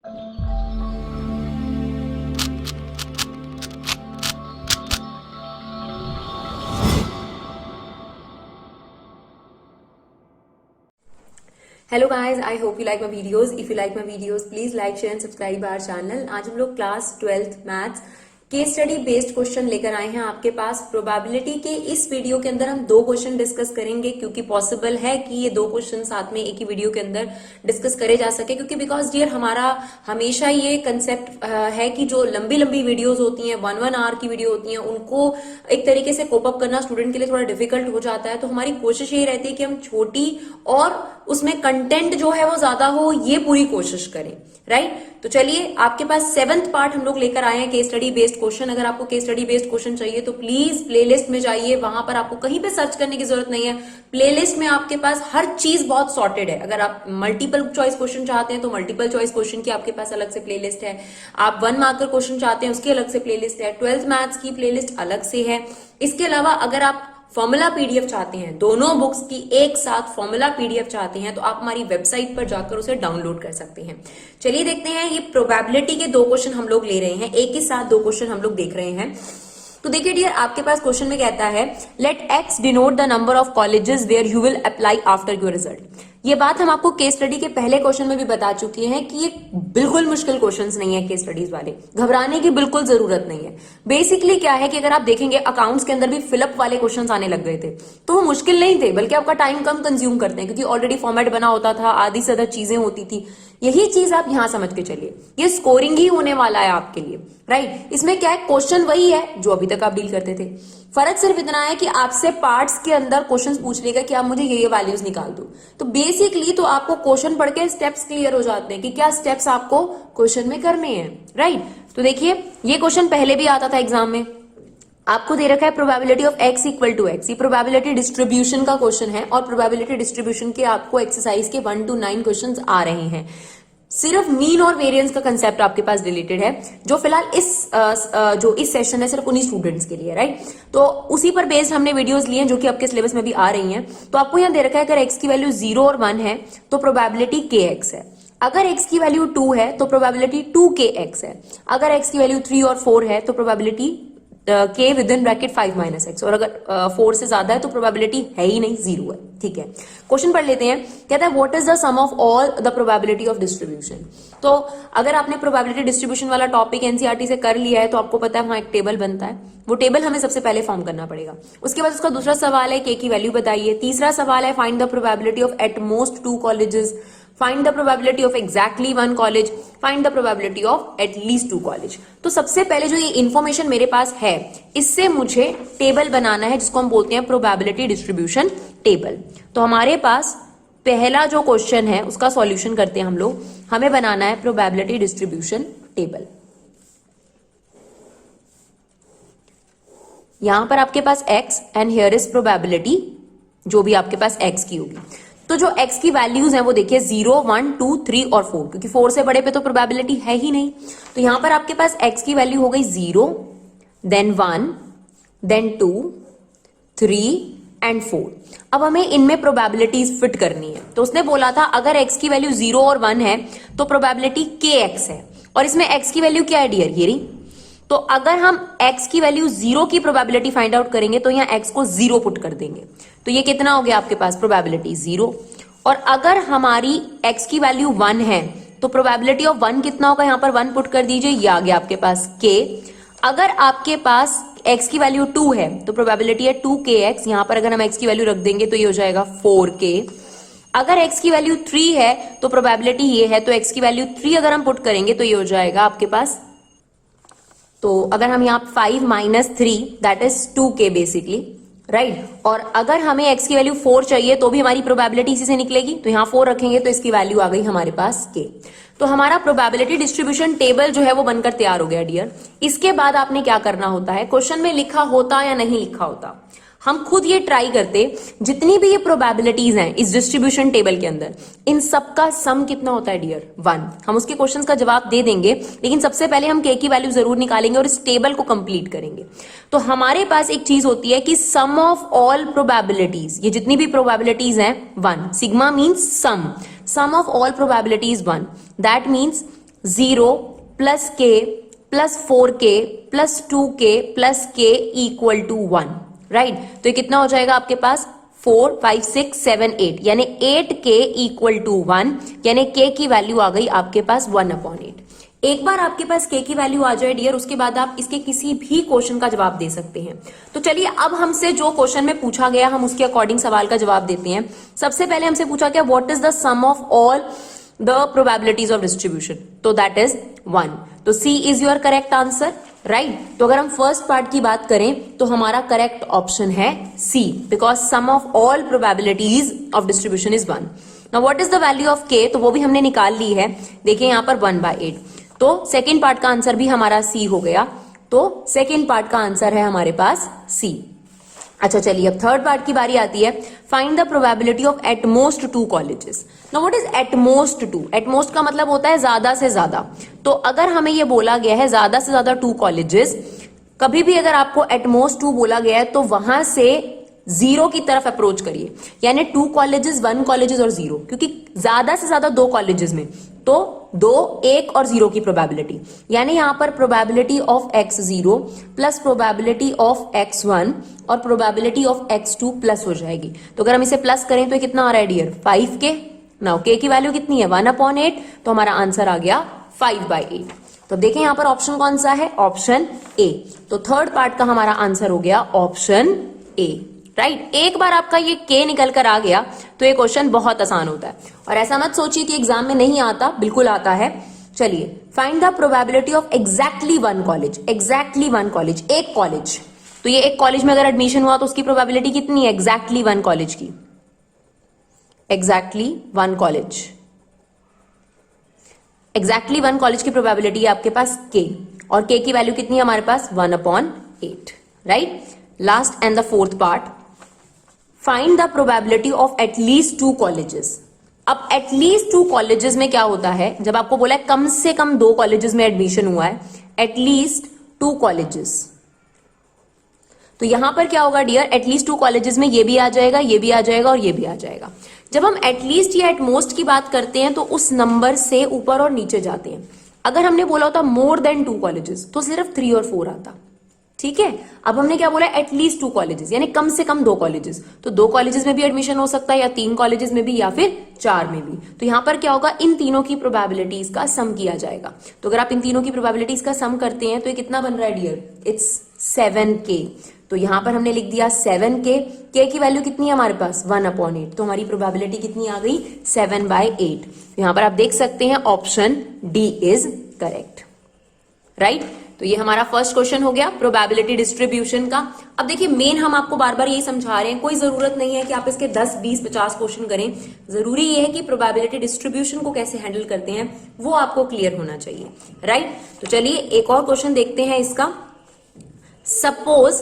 Hello guys, I hope you like my videos. If you like my videos please like share and subscribe our channel. आज हम लोग class 12th maths case study based question लेकर आए हैं आपके पास. Probability के इस video के अंदर हम दो क्वेश्चन डिस्कस करेंगे, क्योंकि पॉसिबल है कि ये दो क्वेश्चन साथ में एक ही वीडियो के अंदर डिस्कस करे जा सके, क्योंकि बिकॉज डियर हमारा हमेशा ये कंसेप्ट है कि जो लंबी लंबी वीडियोस होती हैं, 1 आवर की वीडियो होती हैं, उनको एक तरीके से कोप अप करना स्टूडेंट के लिए थोड़ा डिफिकल्ट हो जाता है. तो हमारी कोशिश यही रहती है कि हम छोटी और उसमें कंटेंट जो है वो ज्यादा हो, ये पूरी कोशिश करें. राइट तो चलिए, आपके पास 7th पार्ट हम लोग लेकर आए हैं केस स्टडी बेस्ड क्वेश्चन. अगर आपको केस स्टडी बेस्ड क्वेश्चन चाहिए तो प्लीज प्लेलिस्ट में जाइए, वहां पर आपको कहीं पे सर्च करने की जरूरत नहीं है. प्लेलिस्ट में आपके पास हर चीज बहुत सॉर्टेड है. अगर आप मल्टीपल चॉइस क्वेश्चन चाहते हैं तो मल्टीपल चॉइस क्वेश्चन की आपके पास अलग से प्लेलिस्ट है. आप 1 मार्कर क्वेश्चन चाहते हैं उसकी अलग से प्लेलिस्ट है. 12th मैथ्स की प्लेलिस्ट अलग से है. इसके अलावा अगर आप फॉर्मूला पीडीएफ चाहते हैं, दोनों बुक्स की एक साथ फॉर्मूला पीडीएफ चाहते हैं, तो आप हमारी वेबसाइट पर जाकर उसे डाउनलोड कर सकते हैं. चलिए देखते हैं, ये प्रोबेबिलिटी के दो क्वेश्चन हम लोग ले रहे हैं, एक ही साथ दो क्वेश्चन हम लोग देख रहे हैं. तो देखिए डियर, आपके पास क्वेश्चन में कहता है let X denote the number of colleges where you will apply after your result. ये बात हम आपको केस स्टडी के पहले क्वेश्चन में भी बता चुके हैं कि ये बिल्कुल मुश्किल क्वेश्चंस नहीं है केस स्टडीज वाले, घबराने की बिल्कुल जरूरत नहीं है. बेसिकली क्या है कि अगर आप देखेंगे अकाउंट्स के अंदर भी फिलअप वाले क्वेश्चंस आने लग गए थे, तो वो मुश्किल नहीं थे, बल्कि आपका टाइम कम कंज्यूम करते हैं, क्योंकि ऑलरेडी फॉर्मेट बना होता था, आधी से ज्यादा चीजें होती थी. यही चीज आप यहां समझ के चलिए, ये स्कोरिंग ही होने वाला है आपके लिए. राइट इसमें क्या है, क्वेश्चन वही है जो अभी तक आप डील करते थे. फर्क सिर्फ इतना है कि आपसे पार्ट्स के अंदर क्वेश्चंस पूछ लेगा कि आप मुझे ये वैल्यूज निकाल दो. तो बेसिकली तो आपको क्वेश्चन पढ़ के स्टेप्स क्लियर हो जाते हैं कि क्या स्टेप्स आपको क्वेश्चन में करने हैं. राइट तो देखिए, ये क्वेश्चन पहले भी आता था एग्जाम में. आपको दे रखा है probability of x equal to x. ये प्रोबेबिलिटी डिस्ट्रीब्यूशन का क्वेश्चन है, और प्रोबेबिलिटी डिस्ट्रीब्यूशन के आपको एक्सरसाइज के 1 to 9 क्वेश्चन आ रहे हैं. सिर्फ मीन और वेरिएंस का कंसेप्ट आपके पास रिलेटेड है, जो फिलहाल जो इस सेशन है सिर्फ उन्हीं स्टूडेंट्स के लिए. राइट तो उसी पर बेस्ड हमने वीडियोस लिए हैं, जो कि आपके सिलेबस में भी आ रही हैं. तो आपको यहाँ दे रखा है अगर x की वैल्यू 0 और 1 है तो प्रोबेबिलिटी kx है. अगर x की वैल्यू 2 है तो प्रोबेबिलिटी 2kx है. अगर x की वैल्यू 3 और 4 है तो probability k with in bracket 5 - x, और अगर 4 से ज्यादा है तो प्रोबेबिलिटी है ही नहीं, 0 है. ठीक है, क्वेश्चन पढ़ लेते हैं. कहता है what is the sum of all the probability of distribution. तो अगर आपने प्रोबेबिलिटी डिस्ट्रीब्यूशन वाला टॉपिक एनसीईआरटी से कर लिया है तो आपको पता है वहां एक टेबल बनता है. वो टेबल हमें सबसे पहले फॉर्म करना पड़ेगा. उसके बाद उसका दूसरा सवाल है k की वैल्यू बताइए. तीसरा सवाल है find the probability of at most 2 colleges, find the probability of exactly 1 college, find the probability of at least 2 college. तो सबसे पहले जो ये इन्फॉर्मेशन मेरे पास है, इससे मुझे टेबल बनाना है, जिसको हम बोलते हैं प्रोबेबिलिटी डिस्ट्रीब्यूशन टेबल. तो हमारे पास पहला जो क्वेश्चन है उसका सॉल्यूशन करते हैं हम लोग. हमें बनाना है प्रोबेबिलिटी डिस्ट्रीब्यूशन टेबल. यहां पर आपके पास x and here is probability, जो भी आपके पास x की होगी. तो जो x की वैल्यूज हैं वो देखिए 0, 1, 2, 3 और 4, क्योंकि 4 से बड़े पे तो प्रोबेबिलिटी है ही नहीं. तो यहां पर आपके पास x की वैल्यू हो गई 0, देन 1, देन 2, 3 एंड 4. अब हमें इनमें प्रोबेबिलिटीज फिट करनी है. तो उसने बोला था अगर x की वैल्यू 0 और 1 है तो प्रोबेबिलिटी kx है, और इसमें x की वैल्यू क्या है डियर, ये रही. तो अगर हम x की वैल्यू 0 की प्रोबेबिलिटी फाइंड आउट करेंगे तो यहाँ x को 0 पुट कर देंगे. तो ये कितना हो गया आपके पास, प्रोबेबिलिटी 0. और अगर हमारी x की वैल्यू 1 है तो प्रोबेबिलिटी ऑफ 1 कितना होगा, यहाँ पर 1 पुट कर दीजिए, ये आ गया आपके पास k. अगर आपके पास x की वैल्यू 2 है तो प्रोबेबिलिटी है 2kx. यहाँ पर अगर हम x की वैल्यू रख देंगे तो ये हो जाएगा 4k. अगर x की वैल्यू 3 है तो प्रोबेबिलिटी ये है, तो x की वैल्यू 3 अगर हम पुट करेंगे तो ये हो जाएगा आपके पास, तो अगर हम यहाँ 5 - 3 that is 2k basically. Right और अगर हमें x की वैल्यू 4 चाहिए तो भी हमारी प्रोबेबिलिटी इसी से निकलेगी. तो यहाँ 4 रखेंगे तो इसकी वैल्यू आ गई हमारे पास k. तो हमारा प्रोबेबिलिटी डिस्ट्रीब्यूशन टेबल जो है वो बनकर तैयार हो गया डियर. इसके बाद आपने क्या करना होता है, क्वेश्चन में लिखा होता या नहीं लिखा होता, हम खुद ये ट्राई करते, जितनी भी ये प्रोबेबिलिटीज हैं इस डिस्ट्रीब्यूशन टेबल के अंदर, इन सबका सम कितना होता है डियर, 1. हम उसके क्वेश्चंस का जवाब दे देंगे, लेकिन सबसे पहले हम k की वैल्यू जरूर निकालेंगे और इस टेबल को कंप्लीट करेंगे. तो हमारे पास एक चीज होती है कि सम ऑफ ऑल प्रोबेबिलिटीज, ये जितनी भी प्रोबेबिलिटीज हैं 1. Sigma means sum of all probabilities 1. That means 0 plus k plus 4k plus 2k plus k equal to 1, right. तो ये कितना हो जाएगा आपके पास 4 5 6 7 8 यानी 8k इक्वल टू 1 यानी k की वैल्यू आ गई आपके पास 1/8। एक बार आपके पास k की वैल्यू आ जाए डियर, उसके बाद आप इसके किसी भी क्वेश्चन का जवाब दे सकते हैं। तो चलिए अब हमसे जो क्वेश्चन में पूछा गया हम उसके अकॉर्डिंग सवाल का जवाब देते हैं। सबसे पहले हमसे पूछा गया what is the sum of all the probabilities of distribution, तो दैट इज 1। तो C is your correct answer, right. तो अगर हम फर्स्ट पार्ट की बात करें तो हमारा करेक्ट ऑप्शन है C, because sum of all probabilities of distribution is 1। Now what is the value of k, तो वो भी हमने निकाल ली है, देखिए यहां पर 1/8। तो सेकेंड पार्ट का आंसर भी हमारा सी हो गया। तो सेकेंड पार्ट का आंसर है हमारे पास सी। अच्छा चलिए अब थर्ड पार्ट की बारी आती है, find the probability of at most 2 colleges. Now what is at most 2? At most का मतलब होता है ज्यादा से ज्यादा। तो अगर हमें ये बोला गया है ज्यादा से ज्यादा 2 कॉलेजेस, कभी भी अगर आपको एट मोस्ट 2 बोला गया है तो वहां से 0 की तरफ अप्रोच करिए, यानी 2 कॉलेजेस 1 कॉलेजेस और 0, क्योंकि ज्यादा से ज्यादा 2 कॉलेजेस में तो 2 1 और 0 की प्रोबेबिलिटी, यानी यहां पर probability of x0 plus probability of x1 और प्रोबेबिलिटी ऑफ x2 प्लस हो जाएगी। तो अगर हम इसे प्लस करें तो कितना आ रहा है डियर 5k। नाउ k की वैल्यू कितनी है 1/8, तो हमारा आंसर आ गया 5/8। तो देखें यहां पर ऑप्शन कौन सा है, ऑप्शन ए। तो थर्ड पार्ट का हमारा आंसर हो गया ऑप्शन ए, राइट। एक बार आपका ये के निकल कर आ गया तो ये क्वेश्चन बहुत आसान होता है, और ऐसा मत सोचिए कि एग्जाम में नहीं आता, बिल्कुल आता है। चलिए find the probability of exactly 1 college. Exactly 1 college, एक कॉलेज, तो ये एक कॉलेज में अगर एडमिशन हुआ तो उसकी प्रोबेबिलिटी कितनी है एग्जैक्टली 1 कॉलेज की, एग्जैक्टली 1 कॉलेज, एग्जैक्टली 1 कॉलेज की प्रोबेबिलिटी है आपके पास के, और के की वैल्यू कितनी है हमारे पास 1/8, right. Last and the fourth part, find the probability of at least 2 colleges. अब एटलीस्ट 2 कॉलेजेस में क्या होता है, जब आपको बोला है कम से कम 2 कॉलेजेस में एडमिशन हुआ है, एटलीस्ट 2 कॉलेजेस, तो यहां पर क्या होगा डियर, एटलीस्ट 2 कॉलेजेस में ये भी आ जाएगा, ये भी आ जाएगा और ये भी आ जाएगा। जब हम एटलीस्ट या एटमोस्ट की बात करते हैं तो उस नंबर से ऊपर और नीचे जाते हैं। अगर हमने बोला होता मोर देन 2 कॉलेजेस तो सिर्फ 3 और 4 आता, ठीक है। अब हमने क्या बोला एटलीस्ट 2 कॉलेजेस, यानी कम से कम 2 कॉलेजेस, तो 2 कॉलेजेस में भी एडमिशन हो सकता है या 3 कॉलेजेस में भी या फिर 4 में भी। तो यहां पर क्या होगा, इन तीनों की प्रोबेबिलिटीज का सम किया जाएगा। तो अगर आप इन तीनों की प्रोबेबिलिटीज का सम करते हैं तो ये कितना बन रहा है डियर, इट्स 7k। तो यहां पर हमने लिख दिया 7k, k की वैल्यू कितनी है हमारे पास 1/8, तो हमारी प्रोबेबिलिटी कितनी आ गई 7/8। यहां पर आप देख सकते हैं option D is correct, right. तो ये हमारा फर्स्ट क्वेश्चन हो गया प्रोबेबिलिटी डिस्ट्रीब्यूशन का। अब देखिए मेन हम आपको बार बार यही समझा रहे हैं, कोई जरूरत नहीं है कि आप इसके 10 20 50 क्वेश्चन करें, जरूरी ये है कि प्रोबेबिलिटी डिस्ट्रीब्यूशन को कैसे हैंडल करते हैं वो आपको क्लियर होना चाहिए, राइट। तो चलिए एक और क्वेश्चन देखते हैं इसका। Suppose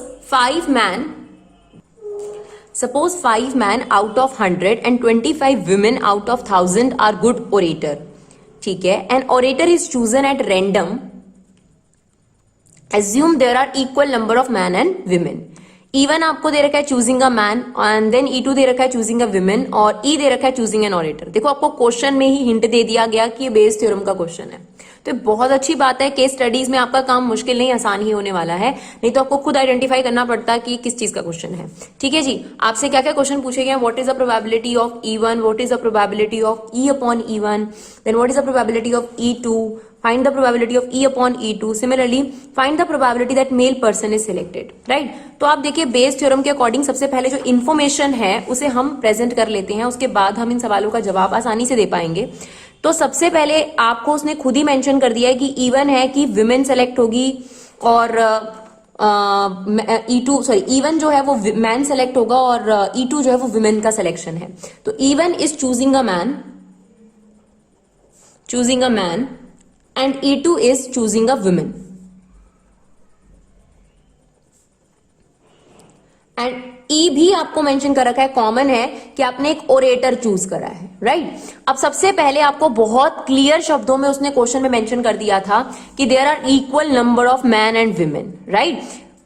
5 men out of 100 and 25 women out of 1000 are good orator, ठीक है। An orator is chosen at random. Assume there are equal number of men and women. E1 आपको दे रखा है choosing a man, and then E2 दे रखा है choosing a women, और E दे रखा है चूजिंग एन ऑरेटर। देखो आपको क्वेश्चन में ही हिंट दे दिया गया कि ये बेस थ्योरम का क्वेश्चन है, तो बहुत अच्छी बात है। केस स्टडीज में आपका काम मुश्किल नहीं आसान ही होने वाला है, नहीं तो आपको खुद आइडेंटिफाई करना पड़ता है कि किस चीज का क्वेश्चन है, ठीक है जी। आपसे क्या क्या क्वेश्चन पूछे गए, what is the probability of E1, what is the probability of E/E1, then what is the probability of E2, find the probability of E/E2, similarly find the probability that male person is selected, right। तो आप देखिए Bayes theorem के according सबसे पहले जो information है उसे हम प्रेजेंट कर लेते हैं, उसके बाद हम इन सवालों का जवाब आसानी से दे पाएंगे। तो सबसे पहले आपको उसने खुद ही मेंशन कर दिया है कि E1 है कि विमेन सेलेक्ट होगी, और E1 जो है वो मैन सेलेक्ट होगा, और E2 जो है वो विमेन का सिलेक्शन है। तो E1 is choosing a man and E2 is choosing a woman, and E भी आपको मेंशन कर रखा है, कॉमन है कि आपने एक ओरेटर चूज करा है, राइट। अब सबसे पहले आपको बहुत क्लियर शब्दों में उसने क्वेश्चन में मेंशन कर दिया था कि there are equal number of man and women, right.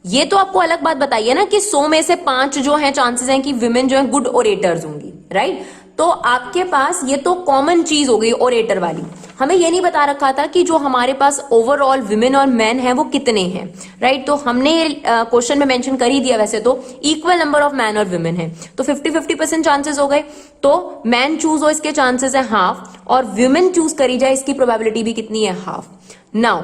ये तो आपको अलग बात बताइए ना कि 100 में से 5 जो है चांसेस हैं कि विमेन जो है गुड ओरेटर्स होंगी, राइट। तो आपके पास ये तो कॉमन चीज हो गई ओरेटर वाली। हमें ये नहीं बता रखा था कि जो हमारे पास ओवरऑल विमेन और मैन है वो कितने हैं, राइट। तो हमने ये क्वेश्चन में मेंशन कर ही दिया, वैसे तो इक्वल नंबर ऑफ मैन और विमेन है, तो 50-50% चांसेस हो गए। तो मैन चूज हो इसके चांसेस है हाफ, और विमेन चूज करी जाए इसकी प्रोबेबिलिटी भी कितनी है, हाफ। नाउ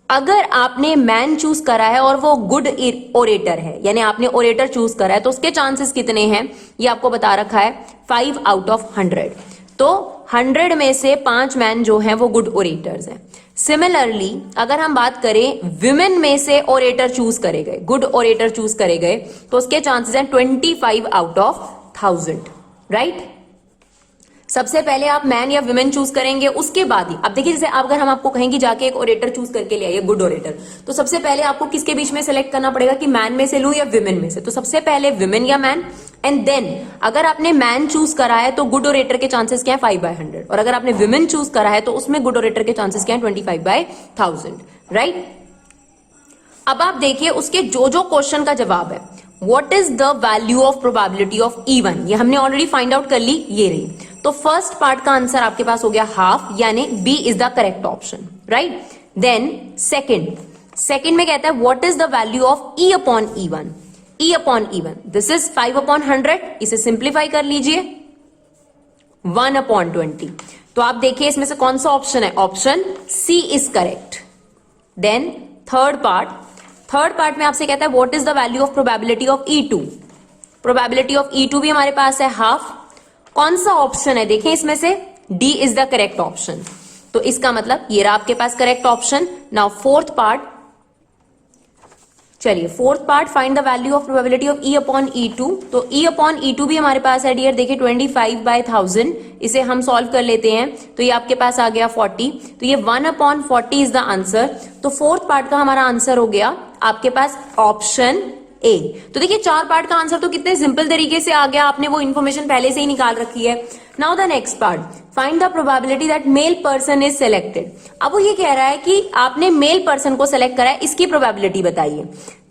अगर आपने मैन चूज करा है और वो गुड ओरेटर है, यानी आपने ओरेटर चूज करा है, तो उसके चांसेस कितने हैं ये आपको बता रखा है, 5 आउट ऑफ 100। तो 100 में से 5 मैन जो हैं वो गुड ओरेटर्स हैं। सिमिलरली अगर हम बात करें विमेन में से ओरेटर चूज करे गए, गुड ओरेटर चूज करे गए, तो उसके चांसेस हैं 25 आउट ऑफ 1000, राइट। सबसे पहले आप मैन या विमेन चूज करेंगे, उसके बाद ही अब देखिए, जैसे अगर हम आपको कहेंगे जाके एक ओरेटर चूज करके ले आइए, गुड ओरेटर, तो सबसे पहले आपको किसके बीच में सेलेक्ट करना पड़ेगा कि मैन में से लूं या विमेन में से। तो सबसे पहले विमेन या मैन, एंड देन अगर आपने मैन चूज करा है तो गुड ओरेटर के चांसेस क्या है, 5/100, और अगर आपने विमेन चूज करा है तो उसमें गुड ओरेटर के चांसेस क्या है, 25/1000, राइट। अब आप देखिए उसके जो जो क्वेश्चन का जवाब है, what is the value of probability of even, ये हमने ऑलरेडी फाइंड आउट कर ली, ये रही। तो फर्स्ट पार्ट का आंसर आपके पास हो गया हाफ, यानी B is the correct option, right. Then second में कहता है what is the value of E upon even, E upon even, this is 5/100, इसे सिंप्लीफाई कर लीजिए, 1/20। तो आप देखिए इसमें से कौन सा ऑप्शन है, option C is correct. Then third part में आपसे कहता है what is the value of probability of E2, probability of E2 भी हमारे पास है हाफ। कौन सा ऑप्शन है, देखिए इसमें से D is the correct option, तो इसका मतलब ये रहा आपके पास correct option. Now fourth part, चलिए fourth part, find the value of probability of E upon E2। तो E अपॉन E2 भी हमारे पास है डियर, देखिए 25/1000, इसे हम सॉल्व कर लेते हैं, तो ये आपके पास आ गया 40, तो ये 1/40 इज द आंसर। तो फोर्थ पार्ट का हमारा आंसर हो गया आपके पास ऑप्शन ए। तो देखिए 4 पार्ट का आंसर तो कितने सिंपल तरीके से आ गया, आपने वो इन्फॉर्मेशन पहले से ही निकाल रखी है। Now the next part, find the probability that male person is selected. अब वो ये कह रहा है कि आपने मेल पर्सन को सिलेक्ट करा है, इसकी प्रोबेबिलिटी बताइए।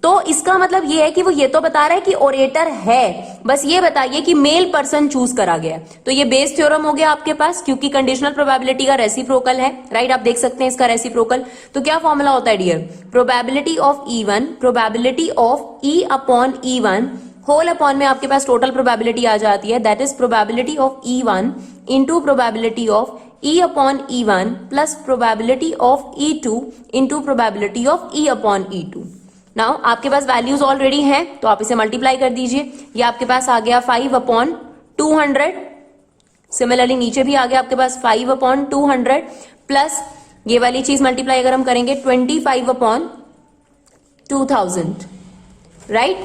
तो इसका मतलब ये है कि वो ये तो बता रहा है कि ओरेटर है, बस ये बताइए कि मेल पर्सन चूज करा गया। तो ये बेस थ्योरम हो गया आपके पास, क्योंकि कंडीशनल प्रोबेबिलिटी का रेसिप्रोकल है, राइट। आप देख सकते हैं इसका रेसिप्रोकल। तो क्या फॉर्मूला होता है dear, probability of E1, probability of E upon E1 whole upon में आपके पास टोटल प्रोबेबिलिटी आ जाती है, that is probability of E1 into probability of E upon E1 plus probability of E2 into probability of E upon E2। Now आपके पास values already हैं, तो आप इसे मल्टीप्लाई कर दीजिए, ये आपके पास आ गया 5/200। सिमिलरली नीचे भी आ गया आपके पास 5/200 प्लस ये वाली चीज मल्टीप्लाई अगर हम करेंगे 25/2000, राइट।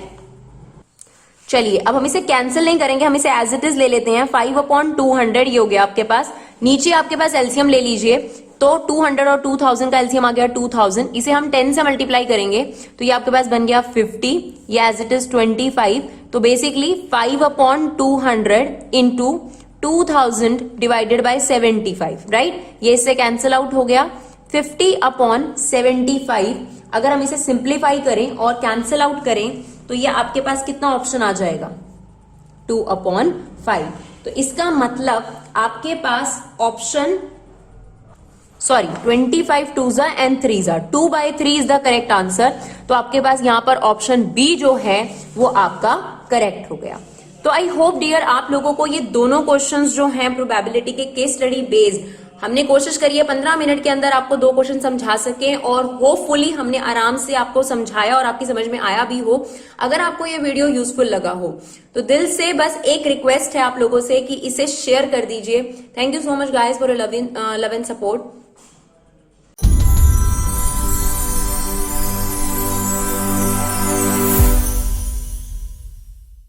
चलिए अब हम इसे कैंसिल नहीं करेंगे, हम इसे एज इट इज ले लेते हैं। 5/200 ये हो गया आपके पास, नीचे आपके पास एलसीएम ले लीजिए, तो 200 और 2000 का एलसीएम आ गया 2000, इसे हम 10 से मल्टीप्लाई करेंगे तो ये आपके पास बन गया 50, ये एज इट इज 25। तो basically 5/200 into 2000 divided by 75, right. ये इससे कैंसिल आउट हो गया। 50/75 अगर हम इसे सिंप्लीफाई करें और कैंसिल आउट करें तो ये आपके पास कितना ऑप्शन आ जाएगा, 2/5। तो इसका मतलब आपके पास option 25 2s and 3s, 2/3 is the correct answer. तो आपके पास यहां पर ऑप्शन बी जो है वो आपका करेक्ट हो गया। तो आई होप डियर आप लोगों को ये दोनों क्वेश्चंस जो हैं प्रोबेबिलिटी के केस स्टडी बेस्ड, हमने कोशिश करी है 15 मिनट के अंदर आपको 2 क्वेश्चन समझा सके, और होपफुली हमने आराम से आपको समझाया और आपकी समझ में आया भी हो। अगर आपको ये वीडियो यूजफुल लगा हो तो दिल से बस एक रिक्वेस्ट है आप लोगों से कि इसे शेयर कर दीजिए। Thank you so much guys for love and support.